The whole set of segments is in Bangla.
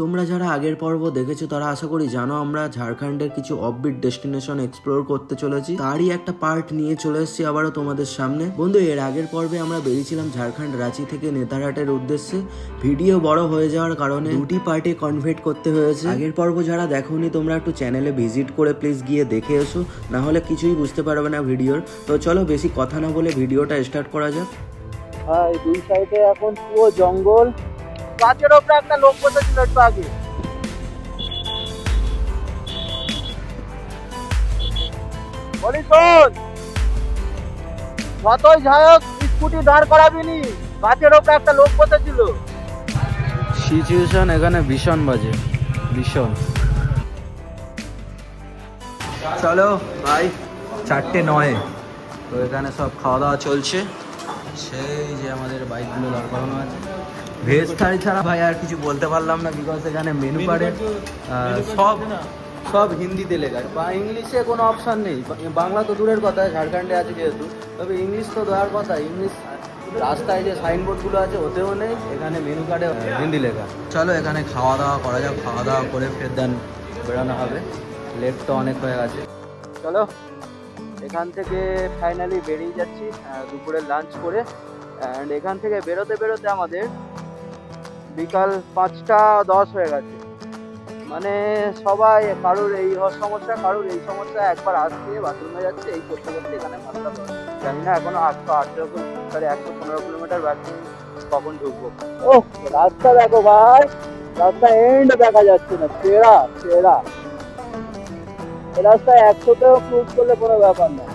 তোমরা যারা আগের পর্ব দেখেছো তারা আশা করি জানো আমরা ঝাড়খণ্ডের কিছু অফবিট ডেস্টিনেশন এক্সপ্লোর করতে চলেছি, তারই একটা পার্ট নিয়ে চলে এসেছি আবারও তোমাদের সামনে। বন্ধু, এর আগের পর্বে আমরা বেরিয়েছিলাম ঝাড়খণ্ড রাঁচি থেকে নেতারহাটের উদ্দেশ্যে। ভিডিও বড় হয়ে যাওয়ার কারণে দুটি পার্টে কনভার্ট করতে হয়েছে। আগের পর্ব যারা দেখোনি তোমরা একটু চ্যানেলে ভিজিট করে প্লিজ গিয়ে দেখে এসো, না হলে কিছুই বুঝতে পারবে না ভিডিওর। তো চলো বেশি কথা না বলে ভিডিওটা স্টার্ট করা যাক। হ্যাঁ, দুই সাইডে এখন পুরো জঙ্গল, গাছের ওপরে একটা লোক বসেছিল একটু আগে। বলি শোন, যতই যাই হোক স্কুটি দাঁড় করাবি নি, গাছের ওপরে একটা লোক বসেছিল। সিচুয়েশন এখানে ভীষণ বাজে, ভীষণ। চলো ভাই, 4:09। তো এখানে সব খাওয়া দাওয়া চলছে। সেই যে আমাদের বাইকগুলো দাঁড় করানো আছে। ভেজ থালি ছাড়া ভাই আর কিছু বলতে পারলাম না, বিকজ এখানে মেনু কার্ডে সব হিন্দিতে লেখা, বা ইংলিশে কোনো অপশান নেই। বাংলা তো দূরের কথা, ঝাড়খণ্ডে আছে যেহেতু, তবে ইংলিশ তো দেওয়ার কথা। ইংলিশ রাস্তায় যে সাইনবোর্ডগুলো আছে ওতেও নেই, এখানে মেনু কার্ডে হিন্দি লেখা। চলো এখানে খাওয়া দাওয়া করা যাক, খাওয়া দাওয়া করে ফের দেন বেরোনো হবে। লেট তো অনেক হয়ে গেছে। চলো এখান থেকে ফাইনালি বেরিয়ে যাচ্ছি দুপুরে লাঞ্চ করে। অ্যান্ড এখান থেকে বেরোতে বেরোতে আমাদের বিকাল 5টা 10 হয়ে গেছে। মানে সবাই, কারোর এই সমস্যা, কারোর এই সমস্যা, একবার আসছে বাথরুমে যাচ্ছে, এই করতে করতে এখানে মাত্রা জানি না এখনো 115 কিলোমিটার বাকি, কখন ঢুকবো। ও রাস্তা দেখো ভাই, রাস্তা এন্ড দেখা যাচ্ছে না, সেরা সেরা। এই রাস্তায় 100তেও ক্রুজ করলে কোনো ব্যাপার না।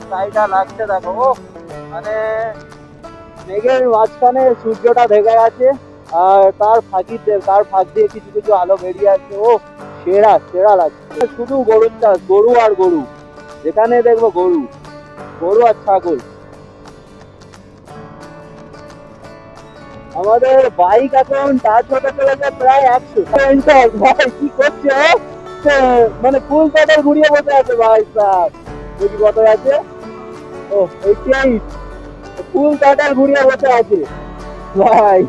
স্কাইটা লাগছে দেখো, ও মানে মেঘের মাঝখানে সূর্যটা ঢেকে গেছে, আর তার ফাঁক দিয়ে কিছু কিছু আলো বেরিয়ে আসছে। ও সেরা সেরা লাগছে। শুধু গরুর চাষ, গরু আর গরু, যেখানে দেখবো গরু, গরু আর ছাগল। আমাদের বাইক এখন টাচ হতে চলেছে প্রায় 100। ভাই কি করছে, মানে ফুল প্যাডেল ঘুরিয়ে বসে আছে ভাই স্যার। দেখি কত আছে, ও 88, ফুল প্যাডেল ঘুরিয়ে বসে আছে ভাই।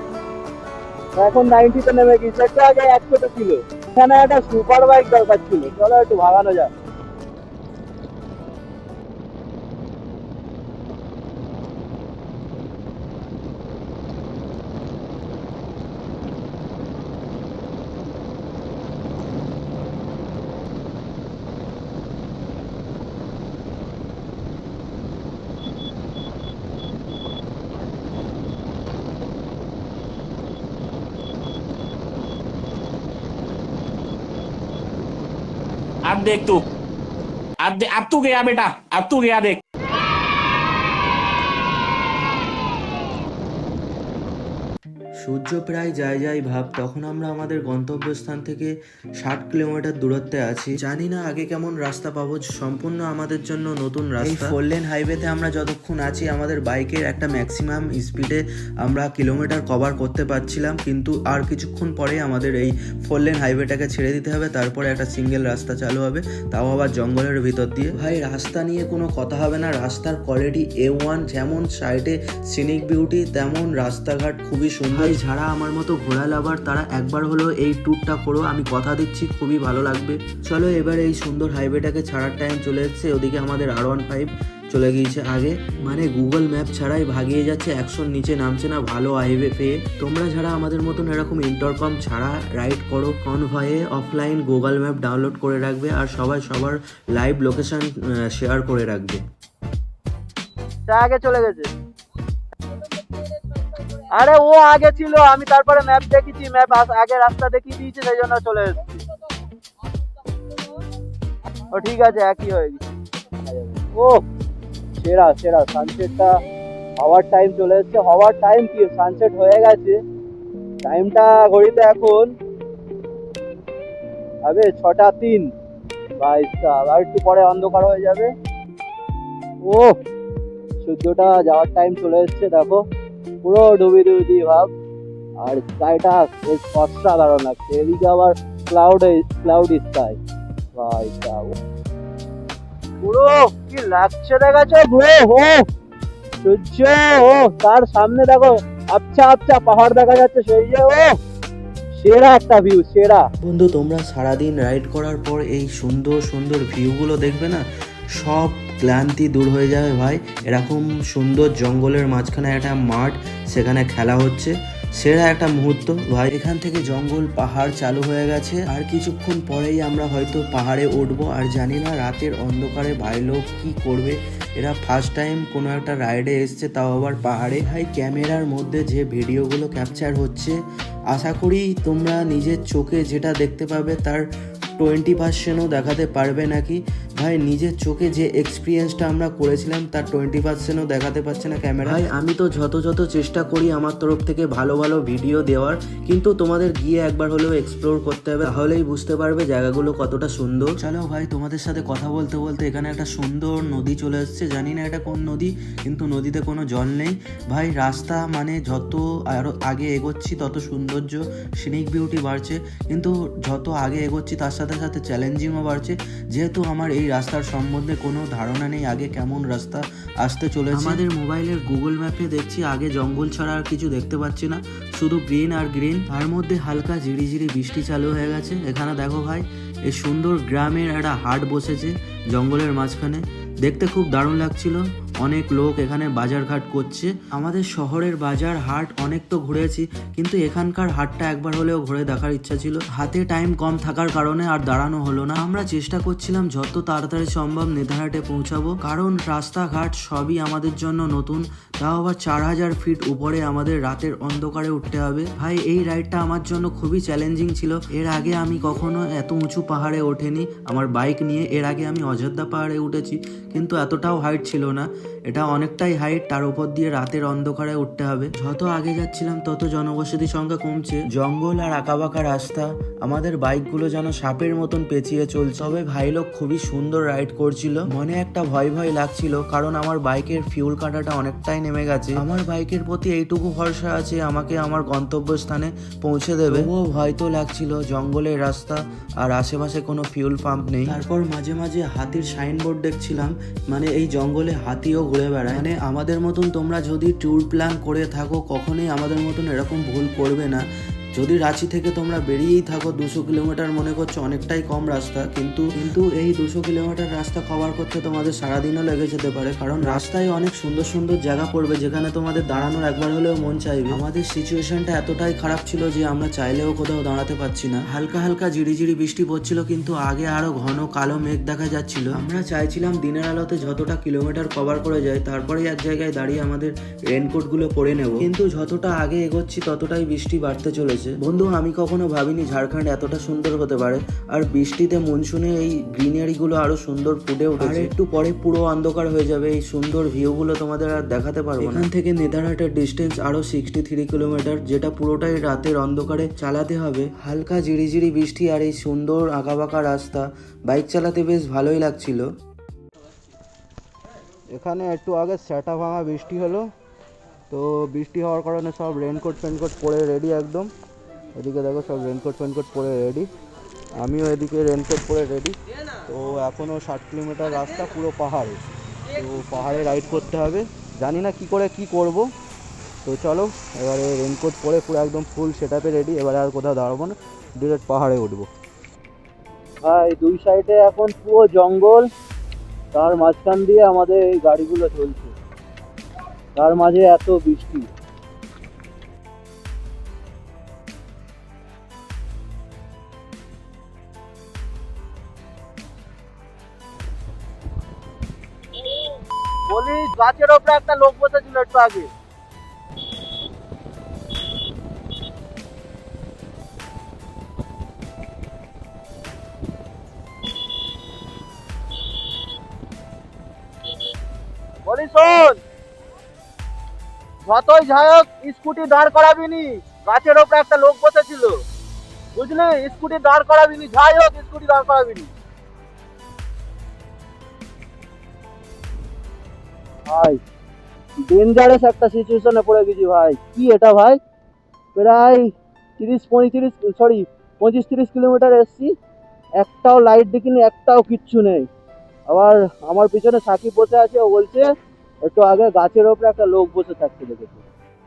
এখন 90-তে নেমে গেছে, একটু আগে 100-তে ছিল। এখানে একটা সুপার বাইক দরকার ছিল, চলো একটু ভাগানো যাক। अब देख तू, अब तू गया बेटा, अब तू गया देख। সূর্য প্রায় যায় যায় ভাব, তখন আমরা আমাদের গন্তব্যস্থান থেকে 60 কিলোমিটার দূরত্বে আছি। জানি না আগে কেমন রাস্তা পাবো, সম্পূর্ণ আমাদের জন্য নতুন রাস্তা। 4 লেন হাইওয়েতে আমরা যতক্ষণ আছি আমাদের বাইকের একটা ম্যাক্সিমাম স্পিডে আমরা কিলোমিটার কভার করতে পারছিলাম, কিন্তু আর কিছুক্ষণ পরে আমাদের এই 4 লেন হাইওয়েটাকে ছেড়ে দিতে হবে, তারপরে একটা সিঙ্গেল রাস্তা চালু হবে, তাও আবার জঙ্গলের ভিতর দিয়ে। ভাই রাস্তা নিয়ে কোনো কথা হবে না, রাস্তার কোয়ালিটি A1, যেমন সাইডে সিনিক বিউটি তেমন রাস্তাঘাট খুবই সুন্দর। যারা আমার মতো ঘোরা লাভার তারা একবার হলো এই ট্যুরটা করো, আমি কথা দিচ্ছি খুবই ভালো লাগবে। চলো এবার এই সুন্দর হাইওয়েটাকে ছাড়ার টাইম চলে এসেছে। ওদিকে আমাদের R15 চলে গিয়েছে আগে, মানে গুগল ম্যাপ ছাড়াই ভাগিয়ে যাচ্ছে, 100-র নিচে নামছে না ভালো হাইওয়ে পেয়ে। তোমরা যারা আমাদের মতন এরকম ইন্টারকম ছাড়া রাইড করো, কনভয়ে অফলাইন গুগল ম্যাপ ডাউনলোড করে রাখবে, আর সবাই সবার লাইভ লোকেশন শেয়ার করে রাখবে। আগে চলে গেছে, আরে ও আগে ছিল, আমি তারপরে ম্যাপ দেখেছি, ম্যাপ আগে রাস্তা দেখিয়ে দিয়েছে, সেই জন্য চলে এসেছি। ও ঠিক আছে, একই হয়ে গেছে। ও সেরা সেরা, সানসেটটা হওয়ার টাইম চলে এসছে। হওয়ার টাইম কি, সানসেট হয়ে গেছে। টাইমটা ঘড়িতে এখন 6টা 3। ভাই আর একটু পরে অন্ধকার হয়ে যাবে। ও সূর্যটা যাওয়ার টাইম চলে এসছে, দেখো পুরো ডুবি ডুবি ভাব, আর স্কাইটা অসাধারণ লাগছে। এদিকে আবার ক্লাউড স্কাই, ভাই পুরো কি লাগছে দেখাচ্ছে ব্রো। সূর্য, ও তার সামনে দেখো আচ্ছা আচ্ছা পাহাড় দেখা যাচ্ছে, সেই যে ও সেরা একটা ভিউ, সেরা। বন্ধু তোমরা সারাদিন রাইড করার পর এই সুন্দর সুন্দর ভিউগুলো দেখবে না, সব ক্লান্তি দূর হয়ে যাবে ভাই। এরকম সুন্দর জঙ্গলের মাঝখানে একটা মাঠ, সেখানে খেলা হচ্ছে, সেরা একটা মুহূর্ত ভাই। এখান থেকে জঙ্গল পাহাড় চালু হয়ে গেছে, আর কিছুক্ষণ পরেই আমরা হয়তো পাহাড়ে উঠবো। আর জানি না রাতের অন্ধকারে ভাই লোক কি করবে, এরা ফার্স্ট টাইম কোনো একটা রাইডে এসছে, তাও আবার পাহাড়ে। ভাই ক্যামেরার মধ্যে যে ভিডিওগুলো ক্যাপচার হচ্ছে, আশা করি তোমরা নিজের চোখে যেটা দেখতে পাবে তার 20%ও দেখাতে পারবে নাকি ভাই। নিজের চোখে যে এক্সপিরিয়েন্সটা আমরা করেছিলাম তার 20%ও দেখাতে পারছে না ক্যামেরা। ভাই আমি তো যত চেষ্টা করি আমার তরফ থেকে ভালো ভালো ভিডিও দেওয়ার, কিন্তু তোমাদের গিয়ে একবার হলেও এক্সপ্লোর করতে হবে, তাহলেই বুঝতে পারবে জায়গাগুলো কতটা সুন্দর। চলো ভাই, তোমাদের সাথে কথা বলতে বলতে এখানে একটা সুন্দর নদী চলে এসেছে, জানি না এটা কোন নদী, কিন্তু নদীতে কোনো জল নেই ভাই। রাস্তা মানে যত আরো আগে এগোচ্ছি তত সৌন্দর্য সিনিক বিউটি বাড়ছে, কিন্তু যত আগে এগোচ্ছি তার সাথে সাথে চ্যালেঞ্জিংও বাড়ছে, যেহেতু আমার এই রাস্তার সম্বন্ধে কোনো ধারণা নেই আগে কেমন রাস্তা আসতে চলেছে। আমাদের মোবাইলের গুগল ম্যাপে দেখছি আগে জঙ্গল ছাড়া আর কিছু দেখতে পাচ্ছি না, শুধু গ্রিন আর গ্রিন। তার মধ্যে হালকা ঝিরিঝিরি বৃষ্টি চালু হয়ে গেছে। এখানে দেখো ভাই, এই সুন্দর গ্রামের একটা হাট বসেছে জঙ্গলের মাঝখানে, দেখতে খুব দারুণ লাগছিল। অনেক লোক এখানে বাজারঘাট করছে। আমাদের শহরের বাজার হাট অনেক তো ঘুরেছি, কিন্তু এখানকার হাটটা একবার হলেও ঘুরে দেখার ইচ্ছা ছিল। হাতে টাইম কম থাকার কারণে আর দাঁড়ানো হলো না। আমরা চেষ্টা করছিলাম যত তাড়াতাড়ি সম্ভব নেতারহাটে পৌঁছাবো, কারণ রাস্তাঘাট সবই আমাদের জন্য নতুন, তাও আবার 4000 ফিট উপরে আমাদের রাতের অন্ধকারে উঠতে হবে। ভাই এই রাইডটা আমার জন্য খুবই চ্যালেঞ্জিং ছিল। এর আগে আমি কখনো এত উঁচু পাহাড়ে ওঠেনি আমার বাইক নিয়ে। এর আগে আমি অযোধ্যা পাহাড়ে উঠেছি, কিন্তু এতটাও হাইট ছিল না, এটা অনেকটাই হাইট। তার উপর দিয়ে রাতের অন্ধকারে উঠতে হবে। যত আগে যাচ্ছিলাম তত জনবসতির সংখ্যা কমছে, জঙ্গল আর আঁকাবাঁকা রাস্তা, আমাদের বাইকগুলো যেন সাপের মতন পেঁচিয়ে চলছে। তবে ভাই লোক খুবই সুন্দর রাইড করছিল। মনে একটা ভয় ভয় লাগছিল, কারণ আমার বাইকের ফিউল কাটাটা অনেকটাই নেমে গেছে। আমার বাইকের প্রতি এইটুকু ভরসা আছে আমাকে আমার গন্তব্যস্থানে পৌঁছে দেবে। ও ভয় তো লাগছিল, জঙ্গলের রাস্তা আর আশেপাশে কোনো ফিউল পাম্প নেই। তারপর মাঝে মাঝে হাতির সাইনবোর্ড দেখছিলাম, মানে এই জঙ্গলে হাতিও ঘুরে বেড়ায়। মানে আমাদের মতন তোমরা যদি ট্যুর প্ল্যান করে থাকো, কখনোই আমাদের মতন এরকম ভুল করবে না। যদি রাঁচি থেকে তোমরা বেরিয়েই থাকো, 200 কিলোমিটার মনে করছো অনেকটাই কম রাস্তা, কিন্তু এই 200 কিলোমিটার রাস্তা কভার করতে তোমাদের সারাদিনও লেগে যেতে পারে, কারণ রাস্তায় অনেক সুন্দর সুন্দর জায়গা পড়বে যেখানে তোমাদের দাঁড়ানোর একবার হলেও মন চাইবে। আমাদের সিচুয়েশনটা এতটাই খারাপ ছিল যে আমরা চাইলেও কোথাও দাঁড়াতে পারছি না। হালকা হালকা ঝিরিঝিরি বৃষ্টি পড়ছিল, কিন্তু আগে আরো ঘন কালো মেঘ দেখা যাচ্ছিল। আমরা চাইছিলাম দিনের আলোতে যতটা কিলোমিটার কভার করে যায় তারপরেই এক জায়গায় দাঁড়িয়ে আমাদের রেনকোটগুলো পরে নেব, কিন্তু যতটা আগে এগোচ্ছি ততটাই বৃষ্টি বাড়তে চলেছে। বন্ধু আমি কখনো ভাবিনি ঝাড়খণ্ড এতটা সুন্দর হতে পারে, আর বৃষ্টিতে মনসুনে এই গ্রিনারি গুলো আরো সুন্দর ফুটে উঠেছে। একটু পরে পুরো অন্ধকার হয়ে যাবে, এই সুন্দর ভিউ গুলো তোমাদের আর দেখাতে পারবো না। এখান থেকে নেতারহাটের ডিস্টেন্স আরো 63 কিলোমিটার, যেটা পুরোটাই রাতের অন্ধকারে চালাতে হবে। হালকা ঝিরিঝিরি বৃষ্টি আর এই সুন্দর আঁকাবাঁকা রাস্তা, বাইক চালাতে বেশ ভালোই লাগছিল। এখানে একটু আগে স্যাটা ভাঙা বৃষ্টি হলো, তো বৃষ্টি হওয়ার কারণে সব রেনকোট ফেনকোট পরে রেডি একদম। এদিকে দেখো সব রেনকোট ফেনকোট পরে রেডি, আমিও এদিকে রেনকোট পরে রেডি। তো এখনও 60 কিলোমিটার রাস্তা পুরো পাহাড়ে, তো পাহাড়ে রাইড করতে হবে, জানি না কি করে কি করব। তো চলো এবারে রেনকোট পরে পুরো একদম ফুল সেট আপে রেডি, এবারে আর কোথাও দাঁড়াবো না, ডিরেক্ট পাহাড়ে উঠবো। ভাই দুই সাইডে এখন পুরো জঙ্গল, তার মাঝখান দিয়ে আমাদের এই গাড়িগুলো চলছে, তার মাঝে এত বৃষ্টি। বলি গাছের ওপরে একটা লোক বসেছিল একটু আগে। বলি শোন, যতই যাই হোক স্কুটি দাঁড় করাবি নি, গাছের ওপরে একটা লোক বসেছিল, বুঝলি? স্কুটি দাঁড় করাবি নি, যাই হোক স্কুটি দাঁড় করাবি নি। ভাই ডেঞ্জারাস একটা সিচুয়েশনে পড়ে গেছি ভাই। কি এটা ভাই, প্রায় 25-30 কিলোমিটার এসছি, একটাও লাইট দেখিনি, একটাও কিচ্ছু নেই। আবার আমার পিছনে সাকিব বসে আছে, ও বলছে একটু আগে গাছের ওপরে একটা লোক বসে থাকতে দেখেছি।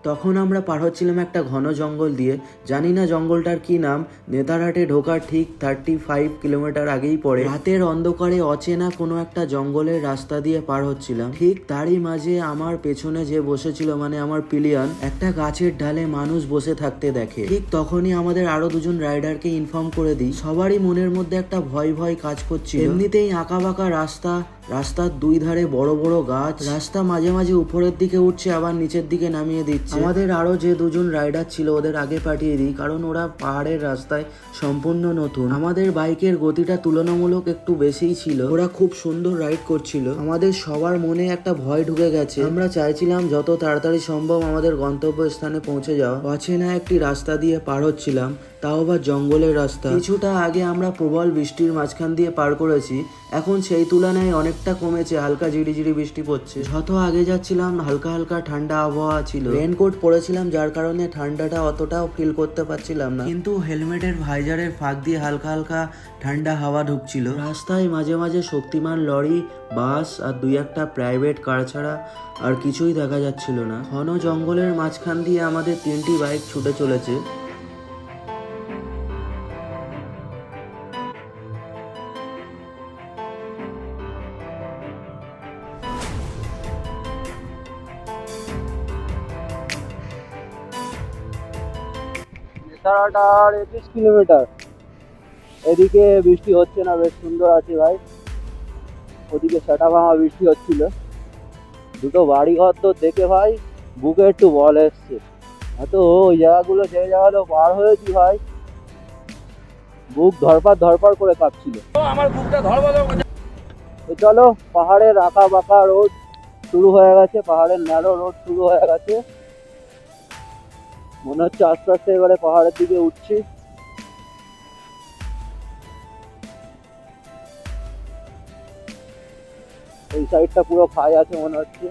তখন আমরা পার হচ্ছিলাম একটা ঘন জঙ্গল দিয়ে, জানি না জঙ্গলটার কি নাম। নেতারহাটে ঢোকার ঠিক 35 কিলোমিটার আগেই পড়ে। রাতের অন্ধকারে অচেনা কোনো একটা জঙ্গলের রাস্তা দিয়ে পার হচ্ছিলাম। ঠিক তারই মাঝে আমার পেছনে যে বসেছিল, মানে আমার পিলিয়ন, একটা গাছের ডালে মানুষ বসে থাকতে দেখে। ঠিক তখনই আমাদের আরো দুজন রাইডারকে ইনফর্ম করে দিই। সবারই মনের মধ্যে একটা ভয় ভয় কাজ করছিল। এমনিতেই আঁকা বাঁকা রাস্তা, রাস্তার দুই ধারে বড় বড় গাছ, রাস্তা মাঝে মাঝে উপরের দিকে উঠছে আবার নিচের দিকে নামিয়ে দিচ্ছে। আমাদের আরো যে দুজন রাইডার ছিল ওদের আগে পাঠিয়ে দিই, কারণ ওরা পাহাড়ের রাস্তায় সম্পূর্ণ নতুন। আমাদের বাইকের গতিটা তুলনামূলক একটু বেশিই ছিল, ওরা খুব সুন্দর রাইড করছিল। আমাদের সবার মনে একটা ভয় ঢুকে গেছে। আমরা চাইছিলাম যত তাড়াতাড়ি সম্ভব আমাদের গন্তব্য স্থানে পৌঁছে যাওয়া। অচেনা একটি রাস্তা দিয়ে পার হচ্ছিলাম, তাও আবার জঙ্গলের রাস্তা। কিছুটা আগে আমরা প্রবল বৃষ্টির মাঝখান দিয়ে পার করেছি, এখন সেই তুলনায় অনেকটা কমেছে, হালকা ঝিরিঝিরি বৃষ্টি পড়ছে। যত আগে যাচ্ছিলাম হালকা হালকা ঠান্ডা আবহাওয়া ছিল। রেনকোট পরেছিলাম যার কারণে ঠান্ডাটা অতটাও ফিল করতে পারছিলাম না, কিন্তু হেলমেটের ভাইজারের ফাঁক দিয়ে হালকা হালকা ঠান্ডা হাওয়া ঢুকছিল। রাস্তায় মাঝে মাঝে শক্তিমান লরি, বাস আর দুই একটা প্রাইভেট কার ছাড়া আর কিছুই দেখা যাচ্ছিল না। ঘন জঙ্গলের মাঝখান দিয়ে আমাদের 3টি বাইক ছুটে চলেছে। নেতারহাট আর 21 কিলোমিটার। এদিকে বৃষ্টি হচ্ছে না, বেশ সুন্দর আছে ভাই। ওদিকে সেটা ভাঙা বৃষ্টি হচ্ছিল। দুটো বাড়ি ঘর তো দেখে ভাই বুকে একটু বল এসছে। এত ওই জায়গাগুলো, যে জায়গাগুলো পার হয়েছি ভাই, বুক ধরপার ধরপার করে কাঁপছিল। তো চলো, পাহাড়ের আঁকা বাঁকা রোড শুরু হয়ে গেছে, পাহাড়ের ন্যারো রোড শুরু হয়ে গেছে। মনে হচ্ছে আস্তে আস্তে এবারে পাহাড়ের দিকে উঠছি। এই সাইডটা পুরো খাই আছে মনে হচ্ছে।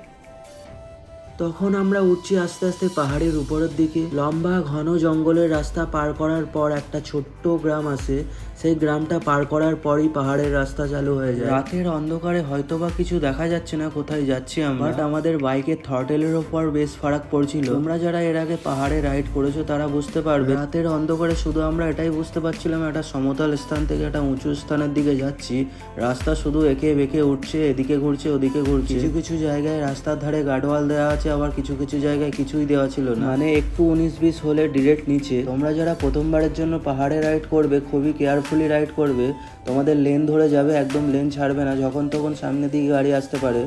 তখন আমরা উঠছি আস্তে আস্তে পাহাড়ের উপরের দিকে। লম্বা ঘন জঙ্গলের রাস্তা পার করার পর একটা ছোট্ট গ্রাম আছে, সেই গ্রামটা পার করার পরই পাহাড়ের রাস্তা চালু হয়ে যায়। রাতের অন্ধকারে হয়তোবা কিছু দেখা যাচ্ছে না কোথায় যাচ্ছি আমরা, বাট আমাদের বাইকের থ্রটেলের ওপর বেশ ফারাক পড়ছিল। তোমরা যারা এর আগে পাহাড়ে রাইড করেছো তারা বুঝতে পারবে। রাতের অন্ধকারে শুধু আমরা এটাই বুঝতে পারছিলাম একটা সমতল স্থান থেকে একটা উঁচু স্থানের দিকে যাচ্ছি। রাস্তা শুধু এঁকে বেঁকে উঠছে, এদিকে ঘুরছে ওদিকে ঘুরছে। কিছু কিছু জায়গায় রাস্তার ধারে গার্ডওয়াল দেওয়া আছে, আবার কিছু কিছু জায়গায় কিছুই দেওয়া ছিল না, মানে একটু 19-20 হলে ডিরেক্ট নিচে। তোমরা যারা প্রথমবারের জন্য পাহাড়ে রাইড করবে খুবই কেয়ারফুলি রাইড করবে। তোমাদের লেন ধরে যাবে, একদম লেন ছাড়বে না, যখন তখন সামনে দিকে গাড়ি আসতে পারে।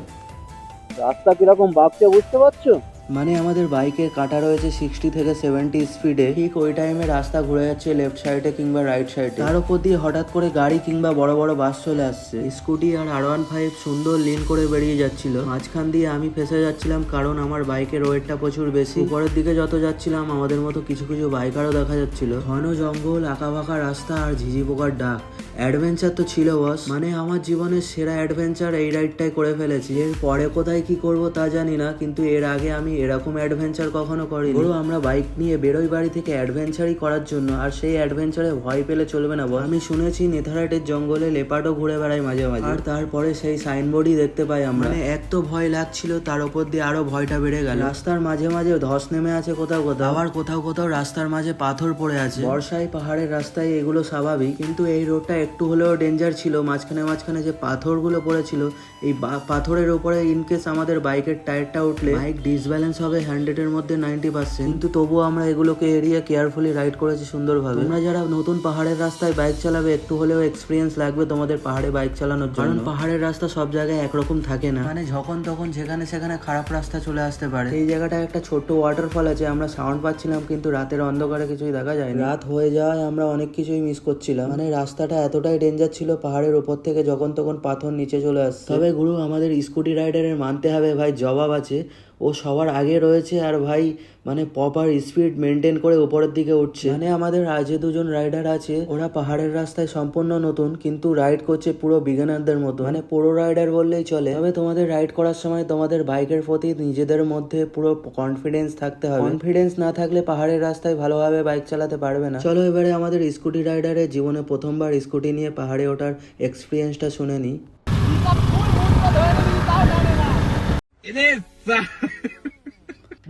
রাস্তা কিরকম বাঁকছে বুঝতে পারছো? মানে আমাদের বাইকের কাঁটা রয়েছে 60 থেকে 70 স্পিডে। ঠিক ওই টাইমে রাস্তা ঘুরে যাচ্ছে লেফট সাইডে কিংবা রাইট সাইডে। তার উপর দিয়ে হঠাৎ করে গাড়ি কিংবা বড় বড় বাস চলে আসছে। স্কুটি আর R15 সুন্দর লিন করে বেরিয়ে যাচ্ছিল। মাঝখান দিয়ে আমি ফেসে যাচ্ছিলাম, কারণ আমার বাইকের ওয়েটটা প্রচুর বেশি। উপরের দিকে যত যাচ্ছিলাম আমাদের মতো কিছু কিছু বাইকারও দেখা যাচ্ছিল। ঘন জঙ্গল, আঁকা বাঁকা রাস্তা আর ঝিঝি পোকার ডাক। অ্যাডভেঞ্চার তো ছিল বস, মানে আমার জীবনের সেরা অ্যাডভেঞ্চার এই রাইডটাই করে ফেলেছি। এর পরে কোথায় কি করব তা জানি না, কিন্তু এর আগে আমি এরকম অ্যাডভেঞ্চার কখনো করিনি। বড় আমরা বাইক নিয়ে বেরোই বাড়ি থেকে অ্যাডভেঞ্চারই করার জন্য, আর সেই অ্যাডভেঞ্চারে ভয় পেলে চলবে না বস। আমি শুনেছি নেথারহাটের জঙ্গলে লেপার্ডও ঘুরে বেড়ায় মাঝে মাঝে, আর তারপরে সেই সাইনবোর্ডই দেখতে পাই আমরা। মানে এক তো ভয় লাগছিল, তার উপর দিয়ে আরো ভয়টা বেড়ে গেল। রাস্তার মাঝে মাঝে ধস নেমে আছে কোথাও কোথাও, আবার কোথাও কোথাও রাস্তার মাঝে পাথর পড়ে আছে। বর্ষায় পাহাড়ের রাস্তায় এগুলো স্বাভাবিক, কিন্তু এই রোডটা একটু হলেও ডেঞ্জার ছিল। মাঝখানে মাঝখানে যে পাথরগুলো পড়েছিল, এই পাথরের উপরে ইনকেস আমাদের বাইকের টায়ারটা উঠলে বাইক ডিসব্যালেন্স হবে 100-এর মধ্যে 90%। কিন্তু তবুও আমরা এগুলোকে এড়িয়ে কেয়ারফুলি রাইড করেছি সুন্দরভাবে। তোমরা যারা নতুন পাহাড়ের রাস্তায় বাইক চালাবে একটু হলেও এক্সপিরিয়েন্স লাগবে তোমাদের পাহাড়ে বাইক চালানোর জন্য, কারণ পাহাড়ের রাস্তা সব জায়গায় একরকম থাকে না। মানে যখন তখন যেখানে সেখানে খারাপ রাস্তা চলে আসতে পারে। এই জায়গাটায় একটা ছোট্ট ওয়াটারফল আছে, আমরা সাউন্ড পাচ্ছিলাম কিন্তু রাতের অন্ধকারে কিছুই দেখা যায় না। রাত হয়ে যাওয়ায় আমরা অনেক কিছুই মিস করছিলাম। মানে রাস্তাটা এতটাই ডেঞ্জার ছিল, পাহাড়ের উপর থেকে যখন তখন পাথর নিচে চলে আসছে। তবে গুরু আমাদের স্কুটি রাইডারের মানতে হবে ভাই, জবাব আছে। ও সবার আগে রয়েছে, আর ভাই মানে প্রপার স্পিড মেনটেন করে উপরের দিকে উঠছে। মানে আমাদের যে দুজন রাইডার আছে ওরা পাহাড়ের রাস্তায় সম্পূর্ণ নতুন, কিন্তু রাইড করছে পুরো বিগিনারদের মতো, মানে পুরো রাইডার বললেই চলে। তবে তোমাদের রাইড করার সময় তোমাদের বাইকের প্রতি নিজেদের মধ্যে পুরো কনফিডেন্স থাকতে হবে। কনফিডেন্স না থাকলে পাহাড়ের রাস্তায় ভালোভাবে বাইক চালাতে পারবে না। চলো এবারে আমাদের স্কুটি রাইডারের জীবনে প্রথমবার স্কুটি নিয়ে পাহাড়ে ওঠার এক্সপিরিয়েন্সটা শুনে নিই।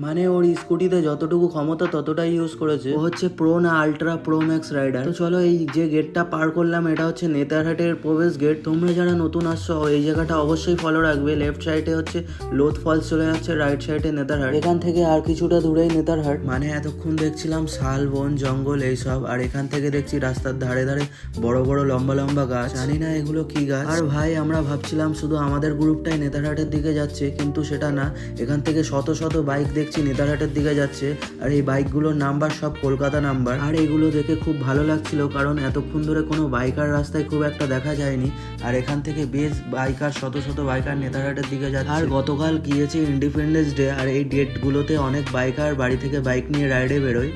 মানে ওর স্কুটিতে যতটুকু ক্ষমতা ততটাই ইউজ করেছে। ও হচ্ছে প্রো না আলট্রা প্রো ম্যাক্স রাইডার। তো চলো, এই যে গেটটা পার করলাম এটা হচ্ছে নেতারহাটের প্রবেশ গেট। তোমরা যারা নতুন আসছো এই জায়গাটা অবশ্যই ফলো রাখবে। লেফট সাইডে হচ্ছে লোধ ফলস চলে যাচ্ছে, রাইট সাইডে নেতারহাট। এখান থেকে আর কিছুটা দূরেই নেতারহাট। মানে এতক্ষণ দেখছিলাম শাল বন জঙ্গল এইসব, আর এখান থেকে দেখছি রাস্তার ধারে ধারে বড় বড় লম্বা লম্বা গাছ। জানি না এগুলো কি গাছ। আর ভাই আমরা ভাবছিলাম শুধু আমাদের গ্রুপটাই নেতারহাটের দিকে যাচ্ছে, কিন্তু সেটা না। এখান থেকে শত শত বাইক দেখছি নেতারহাটের দিকে যাচ্ছে, আর এই বাইকগুলোর নাম্বার সব কলকাতা নাম্বার। আর এগুলো দেখে খুব ভালো লাগছিল, কারণ এতক্ষণ ধরে কোনো বাইকার রাস্তায় খুব একটা দেখা যায়নি। আর এখান থেকে বেশ বাইকার, শত শত বাইকার নেতারহাটের দিকে যাচ্ছে। আর গতকাল গিয়েছে ইন্ডিপেন্ডেন্স ডে, আর এই ডেটগুলোতে অনেক বাইকার বাড়ি থেকে বাইক নিয়ে রাইডে বেরোয়।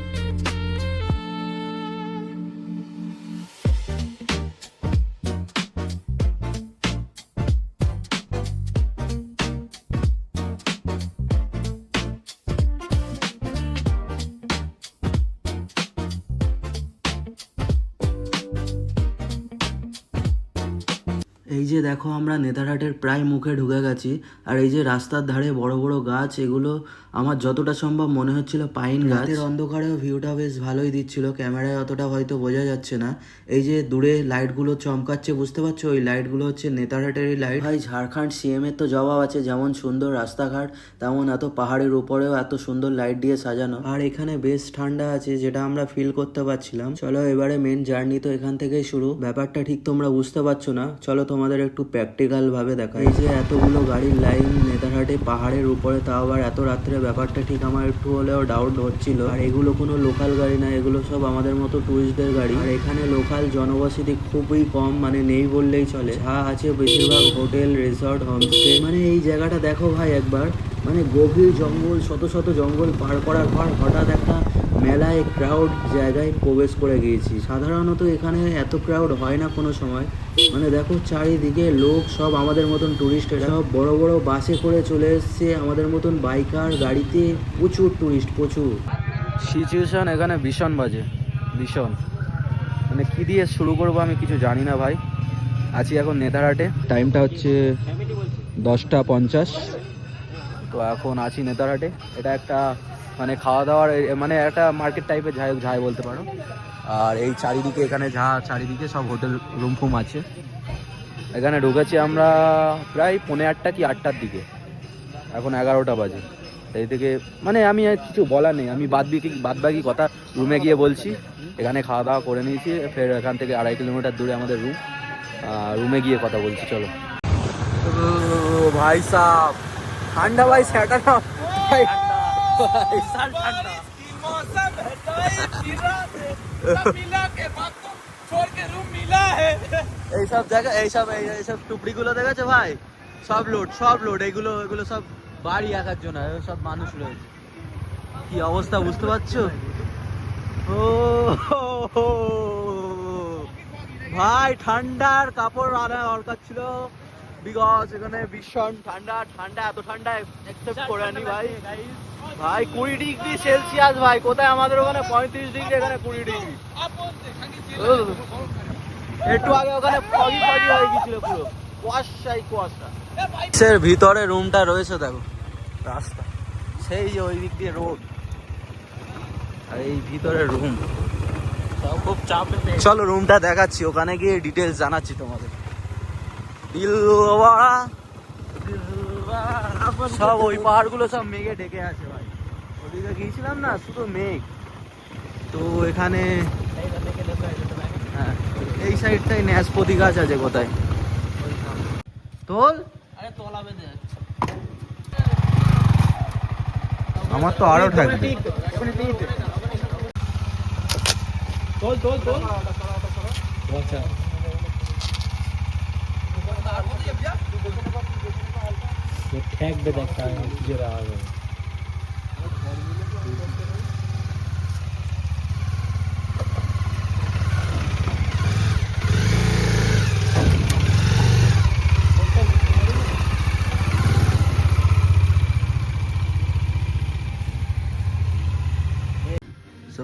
এই যে দেখো আমরা নেতারহাটের প্রায় মুখে ঢুকে গেছি। আর এই যে রাস্তার ধারে বড় বড় গাছ, এগুলো আমার যতটা সম্ভব মনে হচ্ছিল পাইন গাছ। রাতের অন্ধকারেও ভিউটা বেশ ভালোই দিচ্ছিল, ক্যামেরায় অতটা হয়তো বোঝা যাচ্ছে না। এই যে দূরে লাইটগুলো চমকাচ্ছে, বুঝতে পারছো? ওই লাইটগুলো হচ্ছে নেতারহাটেরই লাইট। ভাই ঝাড়খণ্ড সিএম এর তো জবাব আছে, যেমন সুন্দর রাস্তাঘাট তেমন এত পাহাড়ের উপরেও এত সুন্দর লাইট দিয়ে সাজানো। আর এখানে বেশ ঠান্ডা আছে, যেটা আমরা ফিল করতে পারছিলাম। চলো এবারে মেন জার্নি তো এখান থেকেই শুরু। ব্যাপারটা ঠিক তোমরা বুঝতে পারছো না, চলো তোমাদের একটু প্র্যাকটিক্যাল ভাবে দেখাই। এই যে এতগুলো গাড়ির লাইন নেতারহাটে পাহাড়ের উপরে, তাও আবার এত রাত্রে, ব্যাপারটা ঠিক আমার একটু হলেও ডাউট হচ্ছিল। আর এগুলো কোনো লোকাল গাড়ি না, এগুলো সব আমাদের মতো টুরিস্টদের গাড়ি। আর এখানে লোকাল জনবসতি খুবই কম, মানে নেই বললেই চলে। যা আছে বেশিরভাগ হোটেল, রিসর্ট, হোমস্টে। মানে এই জায়গাটা দেখো ভাই একবার, মানে গভীর জঙ্গল, শত শত জঙ্গল পার করার পর হঠাৎ একটা মেলায় ক্রাউড জায়গায় প্রবেশ করে গিয়েছি। সাধারণত এখানে এত ক্রাউড হয় না কোনো সময়। মানে দেখো চারিদিকে লোক, সব আমাদের মতন টুরিস্টেরা, সব বড় বড় বাসে করে চলে এসছে, আমাদের মতন বাইকার গাড়িতে প্রচুর টুরিস্ট, প্রচুর। সিচুয়েশন এখানে ভীষণ বাজে, ভীষণ। মানে কি দিয়ে শুরু করবো আমি কিছু জানি না ভাই। আছি এখন নেতারহাটে, টাইমটা হচ্ছে 10:50। তো এখন আছি নেতারহাটে। এটা একটা মানে খাওয়া দাওয়ার, মানে একটা মার্কেট টাইপের যাই বলতে পারো। আর এই চারিদিকে, এখানে চারিদিকে সব হোটেল রুম ফুম আছে। এখানে ঢুকেছি আমরা প্রায় 8:45 কি 8টার দিকে, এখন 11টা বাজে। এই থেকে মানে আমি আর কিছু বলার নেই, আমি বাদবাকি কথা রুমে গিয়ে বলছি। এখানে খাওয়া দাওয়া করে নিয়েছি, ফের এখান থেকে 2.5 কিলোমিটার দূরে আমাদের রুম। রুমে গিয়ে কথা বলছি, চলো। ভাই সাহ ঠান্ডা ভাই, সেটা না ভাই, এইসব জায়গা, এইসব টুকরিগুলো দেখেছো ভাই, সব লোড। এগুলো সব বাড়ি আসার জন্য, সব মানুষ রয়েছে। কি অবস্থা বুঝতে পারছো? ও ভাই ঠান্ডার কাপড় আনা দরকার ছিল, বিকজ এখানে ভীষণ ঠান্ডা। এত ঠান্ডা একসেপ্ট করে আনি ভাই। 20 ডিগ্রি সেলসিয়াস ভাই, কোথায় আমাদের ওখানে 35 ডিগ্রি, এখানে 20 ডিগ্রি। একটু আগে ওখানে ফগি হয়ে গেছিল, পুরো কুয়াশা। এর ভিতরে রুমটা রয়েছে, দেখো রাস্তা, সেই যে ওই দিক দিয়ে রোড, আর এই ভিতরে রুম। খুব চাপ। চলো রুমটা দেখাচ্ছি, ওখানে গিয়ে ডিটেলস জানাচ্ছি তোমাদের। সব ওই পাহাড়গুলো সব মেঘে ঢেকে আছে ভাই। ওদিকে গিয়েছিলাম না, শুধু মেঘ। তো এখানে হ্যাঁ, এই সাইডটাই ন্যাসপতি গাছ আছে কোথায়, তোল। আমার তো আরো থাকবে।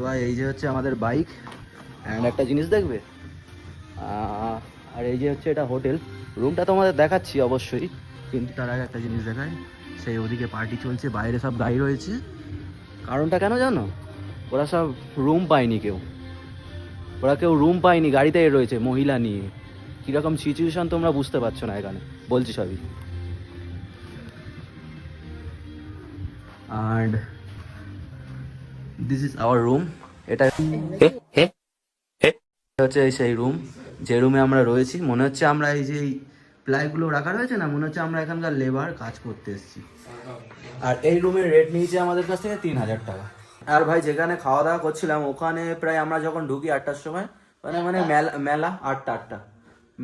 ভাই এই যে হচ্ছে আমাদের বাইক, অ্যান্ড একটা জিনিস দেখবে, আর এই যে হচ্ছে এটা হোটেল। রুমটা তোমাদের দেখাচ্ছি অবশ্যই, কিন্তু তার আগে একটা জিনিস দেখায়। সেই ওদিকে পার্টি চলছে, বাইরে সব গাড়ি রয়েছে। কারণটা কেন জানো? ওরা সব রুম পায়নি, কেউ রুম পায়নি, গাড়িতে রয়েছে মহিলা নিয়ে। কীরকম সিচুয়েশন তোমরা বুঝতে পারছো না, এখানে বলছি সবই। And this is our room. এটা হচ্ছে সেই রুম যে রুমে আমরা রয়েছি। মনে হচ্ছে আমরা এই যে প্লাইগুলো রাখা রয়েছে না, মনে হচ্ছে আমরা এখানকার লেবার কাজ করতে এসেছি। আর এই রুমের রেট নিয়েছে আমাদের কাছ থেকে 3,000 টাকা। আর ভাই যেখানে খাওয়া দাওয়া করছিলাম ওখানে প্রায় আমরা যখন ঢুকি 8টার সময়, মানে মেলা 8টা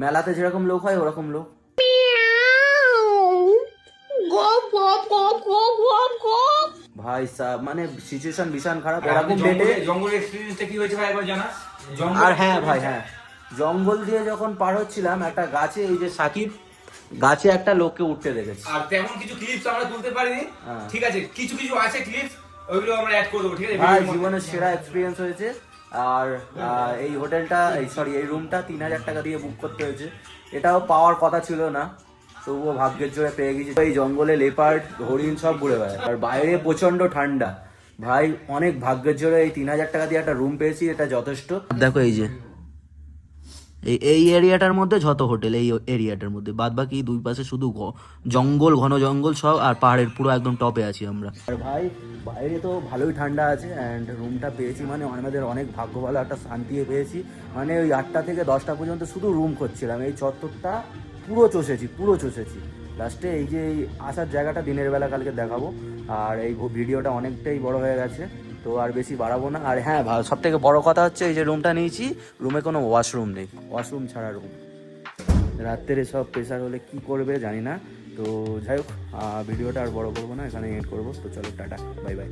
মেলাতে যেরকম লোক হয় ওরকম লোক। ভাই মানে সিচুয়েশন ভীষণ খারাপ। এরকম বেটে জঙ্গল এক্সপেরিয়েন্সটা কি হয়েছে ভাই একবার জানা? আর হ্যাঁ ভাই, হ্যাঁ, জঙ্গল দিয়ে যখন পার হচ্ছিলাম একটা গাছে, এই যে সাকিব গাছে একটা লোককে উঠতে দেখেছি। আর তেমন কিছু ক্লিপস আমরা তুলতে পারিনি, ঠিক আছে, কিছু কিছু আছে ক্লিপস, ওইগুলো আমরা অ্যাড করে দেবো, ঠিক আছে? ভাই জীবনের সেরা এক্সপিরিয়েন্স হয়েছে। আর এই হোটেলটা এই রুমটা 3,000 টাকা দিয়ে বুক করতে হয়েছে। এটাও পাওয়ার কথা ছিল না, তবুও ভাগ্যের জোরে পেয়ে গেছি। এই জঙ্গলে লেপার্ড, হরিণ সব ঘুরে বেড়ায়, আর বাইরে প্রচন্ড ঠান্ডা। ভাই অনেক ভাগ্যের জোরে এই 3,000 টাকা দিয়ে একটা রুম পেয়েছি, এটা যথেষ্ট। দেখো এই যে এই এরিয়াটার মধ্যে যত হোটেল, এই এরিয়াটার মধ্যে, বাদ বাকি দুই পাশে শুধু জঙ্গল, ঘন জঙ্গল সব, আর পাহাড়ের পুরো একদম টপে আছি আমরা। আর ভাই বাইরে তো ভালোই ঠান্ডা আছে, অ্যান্ড রুমটা পেয়েছি মানে আমাদের অনেক ভাগ্য ভালো, একটা শান্তি পেয়েছি। মানে ওই 8টা থেকে 10টা পর্যন্ত শুধু রুম খুঁজছিলাম, এই চত্বরটা পুরো চষেছি। লাস্টে এই যে এই আসার জায়গাটা দিনের বেলা কালকে দেখাবো। আর এই ভিডিওটা অনেকটাই বড় হয়ে গেছে, তো আর বেশি বাড়াবো না। আর হ্যাঁ, সব থেকে বড় কথা হচ্ছে এই যে রুমটা নিয়েছি, রুমে কোনো ওয়াশরুম নেই, ওয়াশরুম ছাড়া রুম। রাত্রে সব প্রেশার হলে কি করবে জানি না। তো যাই হোক, ভিডিওটা আর বড় করবো না, এখানে এন্ড করবো। তো চলো টাটা, বাই বাই।